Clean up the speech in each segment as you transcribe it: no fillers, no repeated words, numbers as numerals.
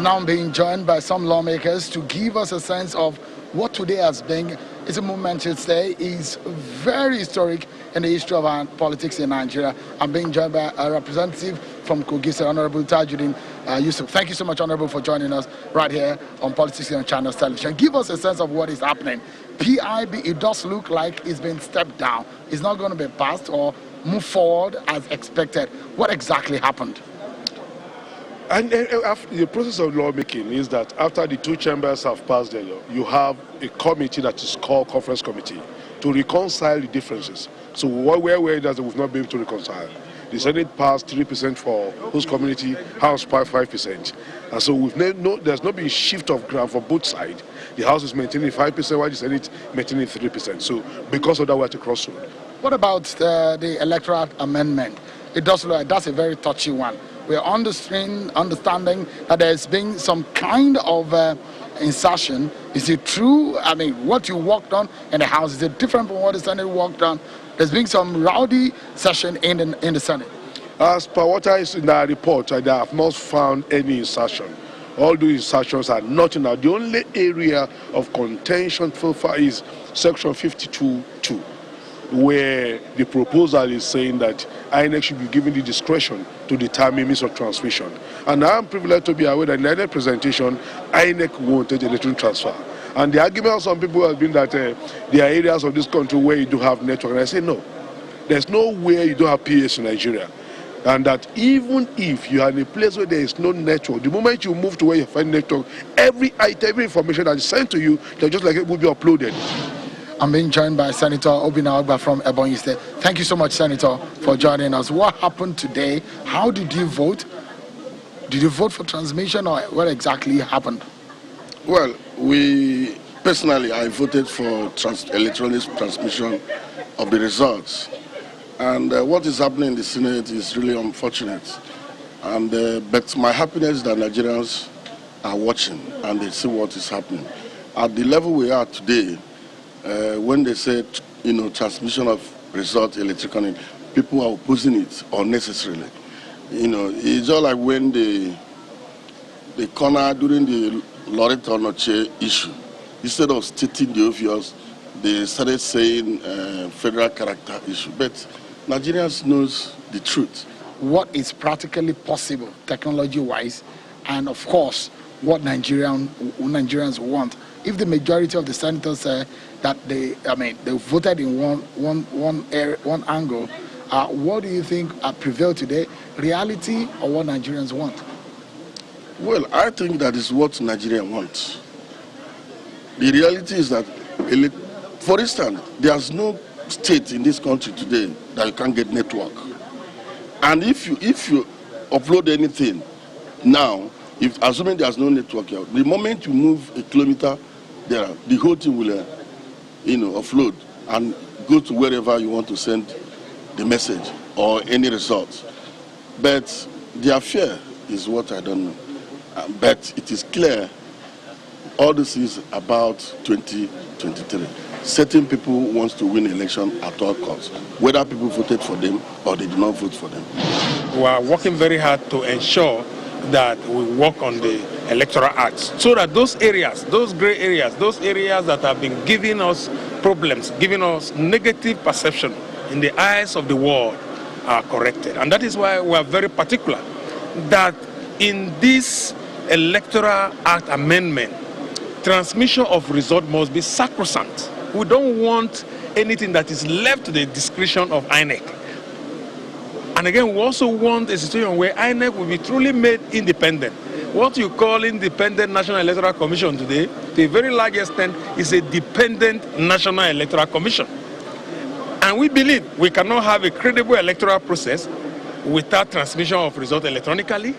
now being joined by some lawmakers to give us a sense of what today has been. It's a momentous day. It's very historic in the history of our politics in Nigeria. I'm being joined by a representative from Kogi State, Honorable Tajuddin Yusuf. Thank you so much, Honorable, for joining us right here on Politics on Channels Television. Give us a sense of what is happening. PIB, it does look like it's been stepped down. It's not going to be passed or move forward as expected. What exactly happened? And the process of lawmaking is that after the two chambers have passed the law, you have a committee that is called conference committee to reconcile the differences. So where it does, we've not been able to reconcile. The Senate passed 3% for host community, House 5%. And so there's not been shift of ground for both sides. The House is maintaining 5%, while the Senate maintaining 3%. So because of that, we're at a crossroad. What about the electoral amendment? It does look like that's a very touchy one. We're understanding that there's been some kind of insertion. Is it true? I mean, what you worked on in the House, is it different from what the Senate worked on? There's been some rowdy session in the Senate. As per what is in our report, I have not found any insertion. All those insertions are not in our. The only area of contention so far is section 52(2), where the proposal is saying that INEC should be given the discretion to determine means of transmission. And I'm privileged to be aware that in the INEC presentation, INEC wanted electronic transfer. And the argument of some people has been that there are areas of this country where you do have network. And I say no. There's no way you don't have PS in Nigeria. And that even if you are in a place where there is no network, the moment you move to where you find network, every item, every information that is sent to you, they're just like it will be uploaded. I'm being joined by Senator Obinna Ogba from Ebonyi State. Thank you so much, Senator, for joining us. What happened today? How did you vote? Did you vote for transmission, or what exactly happened? Well, personally, I voted for electronic transmission of the results. And what is happening in the Senate is really unfortunate. And but my happiness is that Nigerians are watching and they see what is happening. At the level we are today, when they said, transmission of result electronically, people are opposing it unnecessarily. It's just like when the corner during the Loretta Noche issue, instead of stating the obvious, they started saying federal character issue. But Nigerians knows the truth. What is practically possible technology-wise, and of course, what Nigerians want. If the majority of the senators say that they voted in one angle, what do you think prevailed today? Reality or what Nigerians want? Well, I think that is what Nigeria wants. The reality is that, for instance, there's no state in this country today that you can't get network. And if you upload anything now, assuming there's no network here, the moment you move a kilometer, the whole thing will, offload and go to wherever you want to send the message or any results. But their fear is what I don't know. But it is clear all this is about 2023. Certain people want to win election at all costs, whether people voted for them or they did not vote for them. We are working very hard to ensure that we work on the Electoral Act so that those areas, those gray areas, those areas that have been giving us problems, giving us negative perception in the eyes of the world are corrected. And that is why we are very particular that in this Electoral Act amendment, transmission of result must be sacrosanct. We don't want anything that is left to the discretion of INEC. And again, we also want a situation where INEC will be truly made independent. What you call independent National Electoral Commission today, to a very large extent, is a dependent National Electoral Commission. And we believe we cannot have a credible electoral process without transmission of result electronically,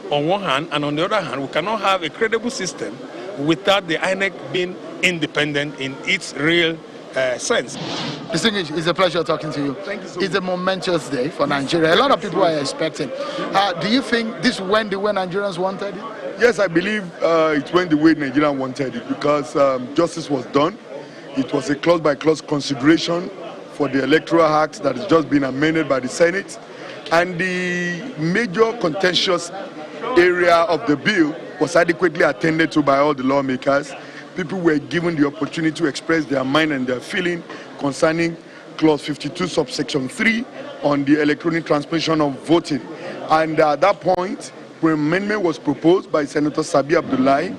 on one hand, and on the other hand, we cannot have a credible system without the INEC being independent in its real sense. Distinguished, it's a pleasure talking to you. Thank you so much. It's a momentous day for Nigeria. A lot of people are expecting. Do you think this went the way Nigerians wanted it? Yes, I believe it went the way Nigerians wanted it because justice was done. It was a clause-by-clause consideration for the Electoral Act that has just been amended by the Senate. And the major contentious area of the bill was adequately attended to by all the lawmakers. People were given the opportunity to express their mind and their feeling concerning Clause 52, subsection 3 on the electronic transmission of voting. And at that point, an amendment was proposed by Senator Sabi Abdullahi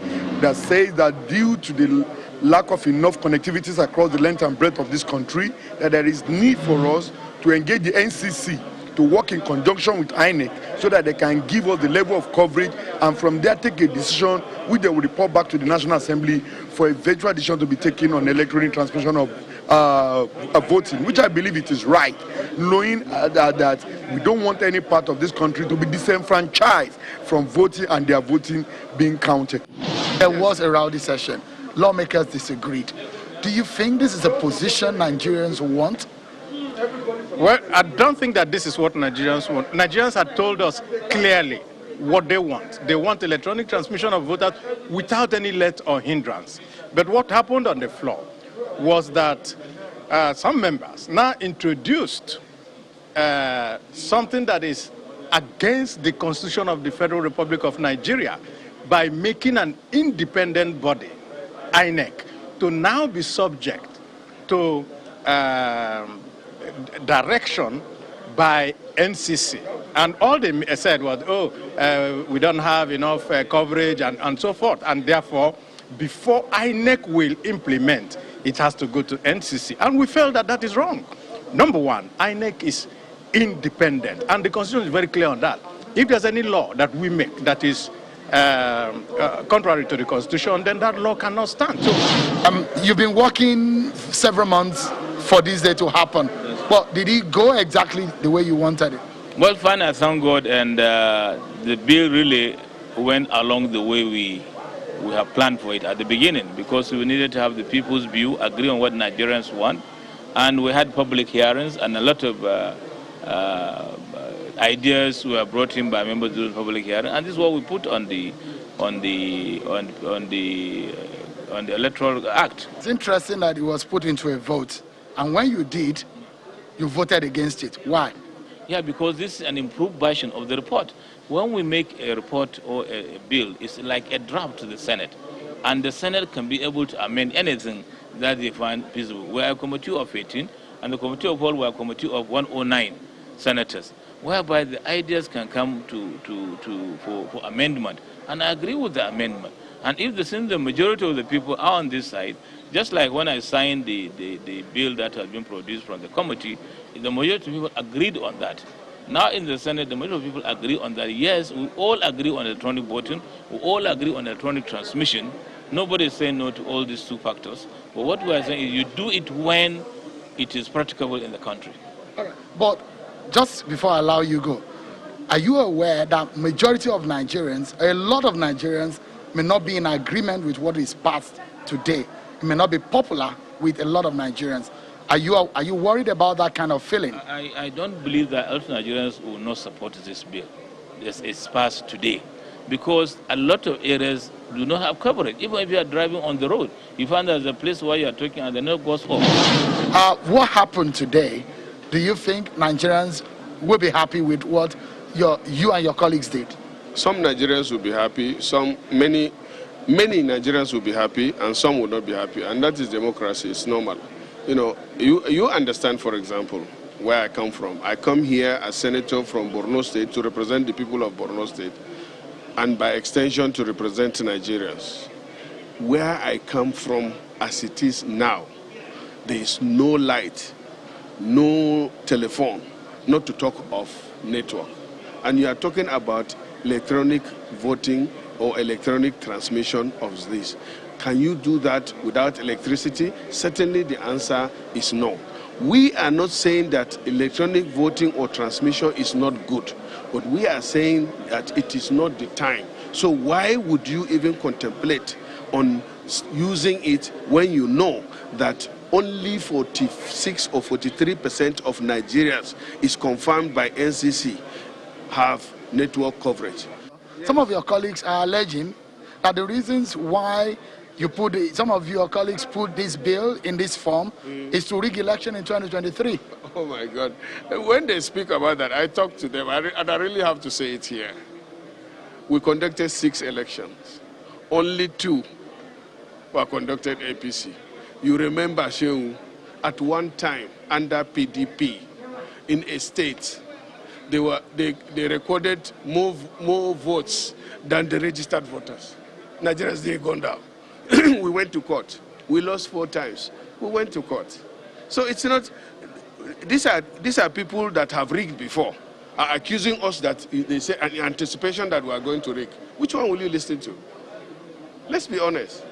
that says that due to the lack of enough connectivities across the length and breadth of this country, that there is need for us to engage the NCC to work in conjunction with INEC so that they can give us the level of coverage, and from there take a decision which they will report back to the National Assembly for a virtual decision to be taken on electronic transmission of voting, which I believe it is right, knowing that we don't want any part of this country to be disenfranchised from voting and their voting being counted. There was a rowdy session. Lawmakers disagreed. Do you think this is a position Nigerians want? Well, I don't think that this is what Nigerians want. Nigerians have told us clearly what they want. They want electronic transmission of voters without any let or hindrance. But what happened on the floor was that some members now introduced something that is against the Constitution of the Federal Republic of Nigeria by making an independent body, INEC, to now be subject to direction by NCC. And all they said was, we don't have enough coverage and so forth. And therefore, before INEC will implement, it has to go to NCC. And we felt that that is wrong. Number one, INEC is independent. And the Constitution is very clear on that. If there's any law that we make that is contrary to the Constitution, then that law cannot stand. So, you've been working several months for this day to happen. Well, did it go exactly the way you wanted it? Well, fine, I thank God, and the bill really went along the way we have planned for it at the beginning, because we needed to have the people's view, agree on what Nigerians want, and we had public hearings, and a lot of ideas were brought in by members of the public hearing, and this is what we put on the Electoral Act. It's interesting that it was put into a vote, and when you did, you voted against it. Why? Yeah, because this is an improved version of the report. When we make a report or a bill, it's like a draft to the Senate, and the Senate can be able to amend anything that they find feasible. We are a committee of 18, and the committee of all were a committee of 109 senators, whereby the ideas can come for amendment. And I agree with the amendment. And if since the majority of the people are on this side, just like when I signed the bill that has been produced from the committee, the majority of people agreed on that. Now in the Senate, the majority of people agree on that. Yes, we all agree on electronic voting. We all agree on electronic transmission. Nobody is saying no to all these two factors. But what we are saying is you do it when it is practicable in the country. All right. But just before I allow you go, are you aware that majority of Nigerians, a lot of Nigerians, may not be in agreement with what is passed today? It may not be popular with a lot of Nigerians. Are you worried about that kind of feeling? I don't believe that a lot of Nigerians will not support this bill. It's passed today, because a lot of areas do not have coverage. Even if you are driving on the road, you find there's a place where you are talking and the network goes off. What happened today? Do you think Nigerians will be happy with what you and your colleagues did? Some Nigerians will be happy. Many Nigerians will be happy, and some will not be happy. And that is democracy. It's normal. You know, you understand, for example, where I come from. I come here as senator from Borno State to represent the people of Borno State, and by extension to represent Nigerians. Where I come from, as it is now, there is no light, no telephone, not to talk of network. And you are talking about electronic voting or electronic transmission of this. Can you do that without electricity? Certainly the answer is no. We are not saying that electronic voting or transmission is not good, but we are saying that it is not the time. So why would you even contemplate on using it when you know that only 46 or 43% of Nigerians is confirmed by NCC have network coverage? Some of your colleagues are alleging that the reasons why some of your colleagues put this bill in this form is to rig election in 2023. Oh my God. When they speak about that, I talk to them, and I really have to say it here. we conducted 6 elections. Only 2 were conducted APC. You remember, Shehu, at one time under PDP in a state, they recorded more votes than the registered voters. Nigeria's day gone down. We went to court. We lost 4 times. We went to court. So it's not. These are people that have rigged before, are accusing us that they say in anticipation that we are going to rig. Which one will you listen to? Let's be honest.